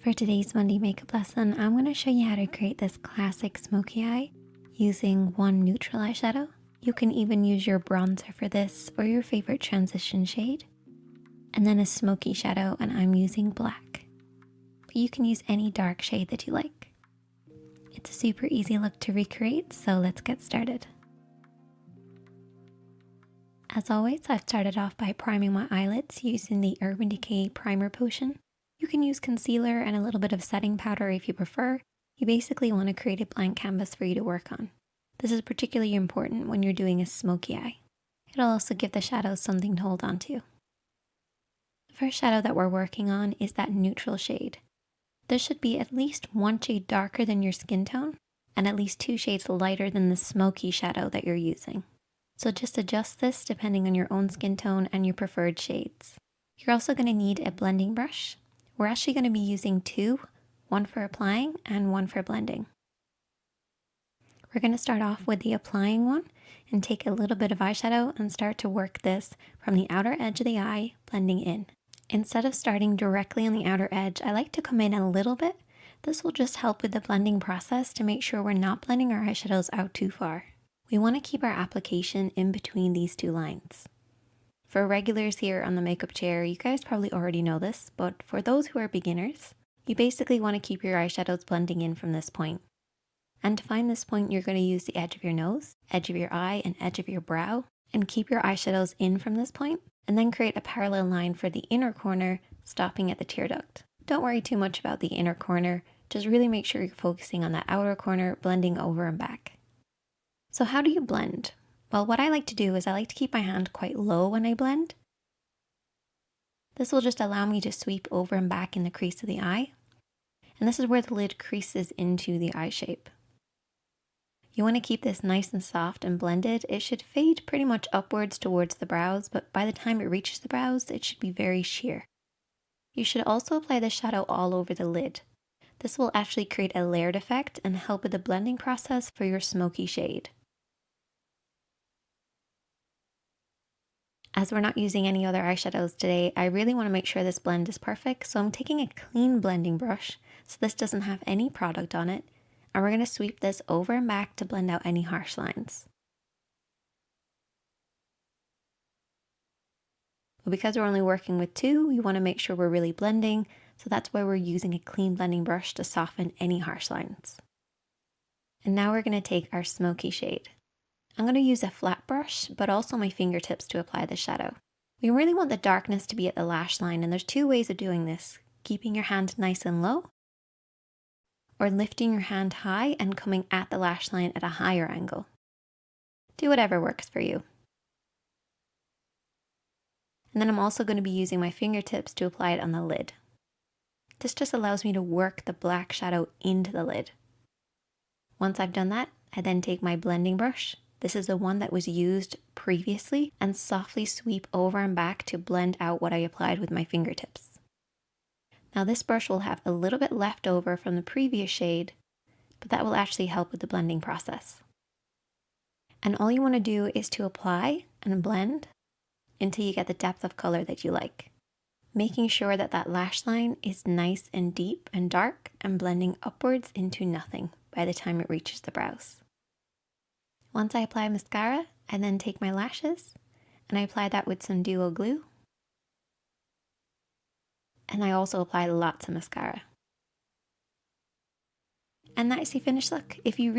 For today's Monday makeup lesson, I'm going to show you how to create this classic smoky eye using one neutral eyeshadow. You can even use your bronzer for this or your favorite transition shade. And then a smoky shadow, and I'm using black. But you can use any dark shade that you like. It's a super easy look to recreate, so let's get started. As always, I've started off by priming my eyelids using the Urban Decay Primer Potion. You can use concealer and a little bit of setting powder if you prefer. You basically want to create a blank canvas for you to work on. This is particularly important when you're doing a smoky eye. It'll also give the shadows something to hold on to. The first shadow that we're working on is that neutral shade. This should be at least one shade darker than your skin tone and at least 2 shades lighter than the smoky shadow that you're using. So just adjust this depending on your own skin tone and your preferred shades. You're also going to need a blending brush. We're actually going to be using 2, one for applying and one for blending. We're going to start off with the applying one and take a little bit of eyeshadow and start to work this from the outer edge of the eye, blending in. Instead of starting directly on the outer edge, I like to come in a little bit. This will just help with the blending process to make sure we're not blending our eyeshadows out too far. We want to keep our application in between these 2 lines. For regulars here on the makeup chair, you guys probably already know this, but for those who are beginners, you basically want to keep your eyeshadows blending in from this point. And to find this point, you're going to use the edge of your nose, edge of your eye, and edge of your brow, and keep your eyeshadows in from this point, and then create a parallel line for the inner corner, stopping at the tear duct. Don't worry too much about the inner corner, just really make sure you're focusing on that outer corner, blending over and back. So how do you blend? Well, what I like to do is I like to keep my hand quite low when I blend. This will just allow me to sweep over and back in the crease of the eye. And this is where the lid creases into the eye shape. You want to keep this nice and soft and blended. It should fade pretty much upwards towards the brows, but by the time it reaches the brows, it should be very sheer. You should also apply the shadow all over the lid. This will actually create a layered effect and help with the blending process for your smoky shade. As we're not using any other eyeshadows today, I really want to make sure this blend is perfect, so I'm taking a clean blending brush, so this doesn't have any product on it, and we're going to sweep this over and back to blend out any harsh lines. But because we're only working with 2, we want to make sure we're really blending, so that's why we're using a clean blending brush to soften any harsh lines. And now we're going to take our smoky shade. I'm going to use a flat brush, but also my fingertips to apply the shadow. We really want the darkness to be at the lash line, and there's 2 ways of doing this. Keeping your hand nice and low, or lifting your hand high and coming at the lash line at a higher angle. Do whatever works for you. And then I'm also going to be using my fingertips to apply it on the lid. This just allows me to work the black shadow into the lid. Once I've done that, I then take my blending brush. This is the one that was used previously, and softly sweep over and back to blend out what I applied with my fingertips. Now this brush will have a little bit left over from the previous shade, but that will actually help with the blending process. And all you want to do is to apply and blend until you get the depth of color that you like, making sure that that lash line is nice and deep and dark and blending upwards into nothing by the time it reaches the brows. Once I apply mascara, I then take my lashes and I apply that with some duo glue. And I also apply lots of mascara. And that's the finished look. If you